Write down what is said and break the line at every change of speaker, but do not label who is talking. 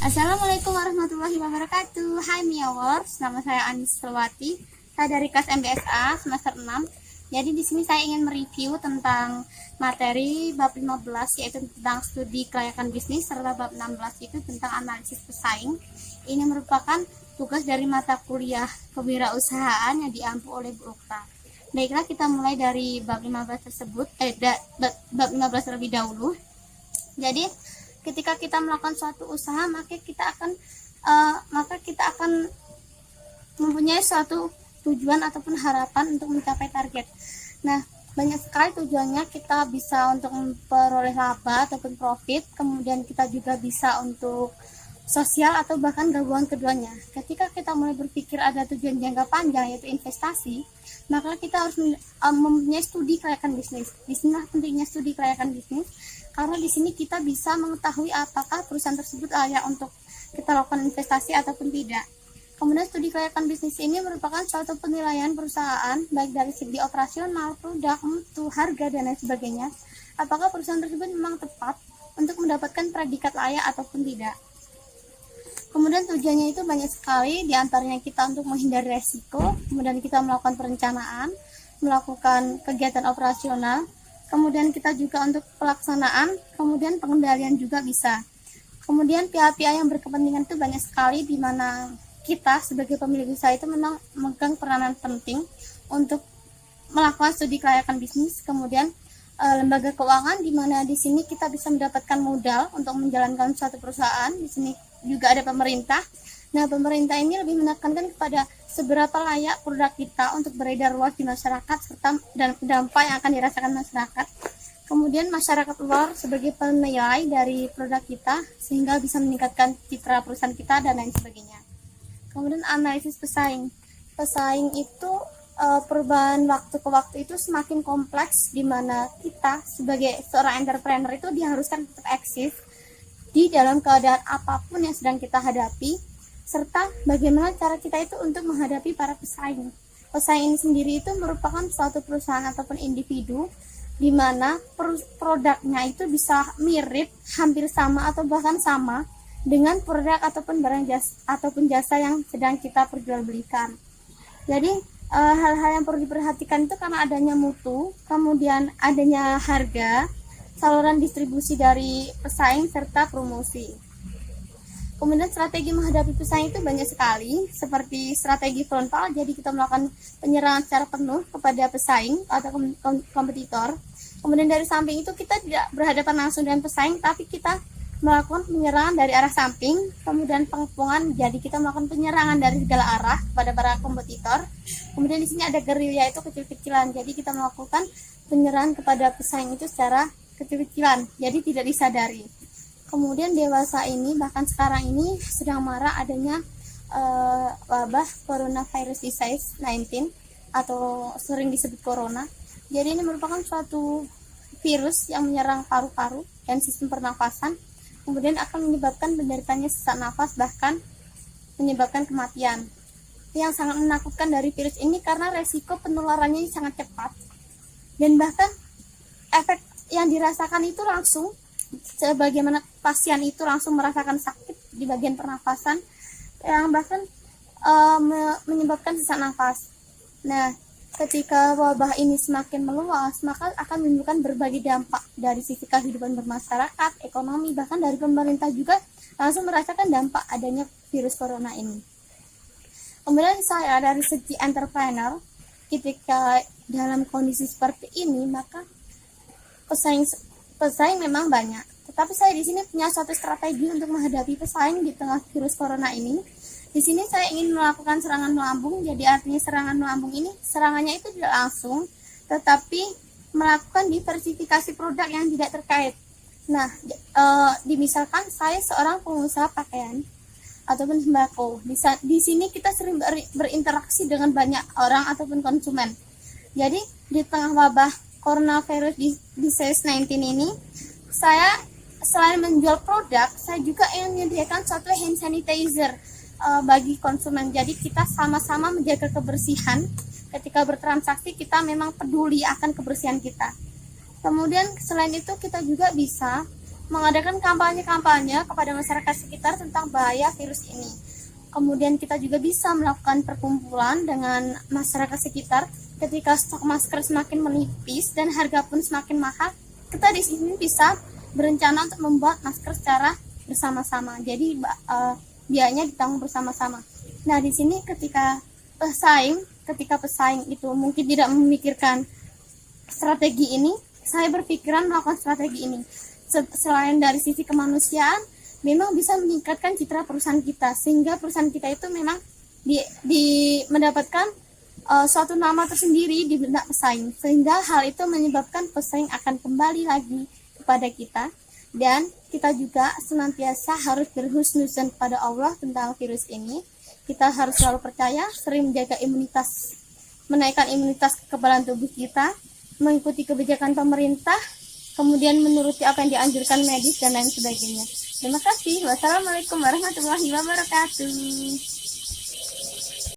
Assalamualaikum warahmatullahi wabarakatuh. Hai Miawars, nama saya Anis Selwati. Saya dari kelas MBSA semester 6. Jadi di sini saya ingin mereview tentang materi bab 15 yaitu tentang studi kelayakan bisnis, serta bab 16 itu tentang analisis pesaing. Ini merupakan tugas dari mata kuliah kewirausahaan yang diampu oleh Bu Okta. Baiklah, kita mulai dari bab 15 tersebut, bab 15 terlebih dahulu. Jadi ketika kita melakukan suatu usaha, maka kita akan mempunyai suatu tujuan ataupun harapan untuk mencapai target. Nah, banyak sekali tujuannya. Kita bisa untuk memperoleh laba ataupun profit, kemudian kita juga bisa untuk sosial atau bahkan gabungan keduanya. Ketika kita mulai berpikir ada tujuan jangka panjang yaitu investasi, maka kita harus mempunyai studi kelayakan bisnis. Disinilah pentingnya studi kelayakan bisnis, karena di sini kita bisa mengetahui apakah perusahaan tersebut layak untuk kita lakukan investasi ataupun tidak. Kemudian studi kelayakan bisnis ini merupakan suatu penilaian perusahaan baik dari segi operasional, produk, mutu, harga, dan lain sebagainya. Apakah perusahaan tersebut memang tepat untuk mendapatkan predikat layak ataupun tidak. Kemudian tujuannya itu banyak sekali, diantaranya kita untuk menghindari resiko, kemudian kita melakukan perencanaan, melakukan kegiatan operasional, kemudian kita juga untuk pelaksanaan, kemudian pengendalian juga bisa. Kemudian pihak-pihak yang berkepentingan itu banyak sekali, di mana kita sebagai pemilik usaha itu memang memegang peranan penting untuk melakukan studi kelayakan bisnis. Kemudian lembaga keuangan, di mana di sini kita bisa mendapatkan modal untuk menjalankan suatu perusahaan. Di sini juga ada pemerintah. Nah, pemerintah ini lebih menekankan kepada seberapa layak produk kita untuk beredar luas di masyarakat serta dampak yang akan dirasakan masyarakat. Kemudian masyarakat luar sebagai penilai dari produk kita sehingga bisa meningkatkan citra perusahaan kita dan lain sebagainya. Kemudian analisis pesaing. Pesaing itu perubahan waktu ke waktu itu semakin kompleks, di mana kita sebagai seorang entrepreneur itu diharuskan tetap eksis di dalam keadaan apapun yang sedang kita hadapi, serta bagaimana cara kita itu untuk menghadapi para pesaing. Pesaing ini sendiri itu merupakan suatu perusahaan ataupun individu, di mana produknya itu bisa mirip, hampir sama, atau bahkan sama dengan produk ataupun barang jasa yang sedang kita perjualbelikan. Jadi hal-hal yang perlu diperhatikan itu karena adanya mutu, kemudian adanya harga, saluran distribusi dari pesaing, serta promosi. Kemudian strategi menghadapi pesaing itu banyak sekali, seperti strategi frontal, jadi kita melakukan penyerangan secara penuh kepada pesaing atau kompetitor. Kemudian dari samping itu kita tidak berhadapan langsung dengan pesaing, tapi kita melakukan penyerangan dari arah samping. Kemudian pengepungan, jadi kita melakukan penyerangan dari segala arah kepada para kompetitor. Kemudian di sini ada gerilya, itu kecil-kecilan, jadi kita melakukan penyerangan kepada pesaing itu secara kecil-kecilan, jadi tidak disadari. Kemudian dewasa ini, bahkan sekarang ini sedang marak adanya wabah coronavirus disease 19 atau sering disebut corona. Jadi ini merupakan suatu virus yang menyerang paru-paru dan sistem pernafasan, kemudian akan menyebabkan penderitanya sesak nafas, bahkan menyebabkan kematian. Yang sangat menakutkan dari virus ini karena resiko penularannya sangat cepat, dan bahkan efek yang dirasakan itu langsung, sebagaimana pasien itu langsung merasakan sakit di bagian pernafasan, yang bahkan menyebabkan sesak nafas. Nah, ketika wabah ini semakin meluas, maka akan menimbulkan berbagai dampak dari sisi kehidupan bermasyarakat, ekonomi, bahkan dari pemerintah juga langsung merasakan dampak adanya virus corona ini. Kemudian saya dari segi entrepreneur, ketika dalam kondisi seperti ini, maka pesaing memang banyak. Tetapi saya di sini punya suatu strategi untuk menghadapi pesaing di tengah virus corona ini. Di sini saya ingin melakukan serangan melambung. Jadi artinya serangan melambung ini, serangannya itu tidak langsung, tetapi melakukan diversifikasi produk yang tidak terkait. Nah, misalkan saya seorang pengusaha pakaian ataupun sembako. Di sini kita sering berinteraksi dengan banyak orang ataupun konsumen. Jadi di tengah wabah coronavirus disease 19 ini, saya selain menjual produk, saya juga ingin menyediakan suatu hand sanitizer bagi konsumen. Jadi kita sama-sama menjaga kebersihan. Ketika bertransaksi, kita memang peduli akan kebersihan kita. Kemudian selain itu kita juga bisa mengadakan kampanye-kampanye kepada masyarakat sekitar tentang bahaya virus ini. Kemudian kita juga bisa melakukan perkumpulan dengan masyarakat sekitar ketika stok masker semakin menipis dan harga pun semakin mahal. Kita di sini bisa berencana untuk membuat masker secara bersama-sama. Jadi biayanya ditanggung bersama-sama. Nah, di sini ketika pesaing itu mungkin tidak memikirkan strategi ini, saya berpikiran melakukan strategi ini. Selain dari sisi kemanusiaan, memang bisa meningkatkan citra perusahaan kita, sehingga perusahaan kita itu memang mendapatkan suatu nama tersendiri di benak pesaing, sehingga hal itu menyebabkan pesaing akan kembali lagi kepada kita. Dan kita juga senantiasa harus berhusnuzon pada Allah tentang virus ini. Kita harus selalu percaya, sering menjaga imunitas, menaikkan imunitas kekebalan tubuh kita, mengikuti kebijakan pemerintah, kemudian menuruti apa yang dianjurkan medis dan lain sebagainya. Terima kasih. Wassalamualaikum warahmatullahi wabarakatuh.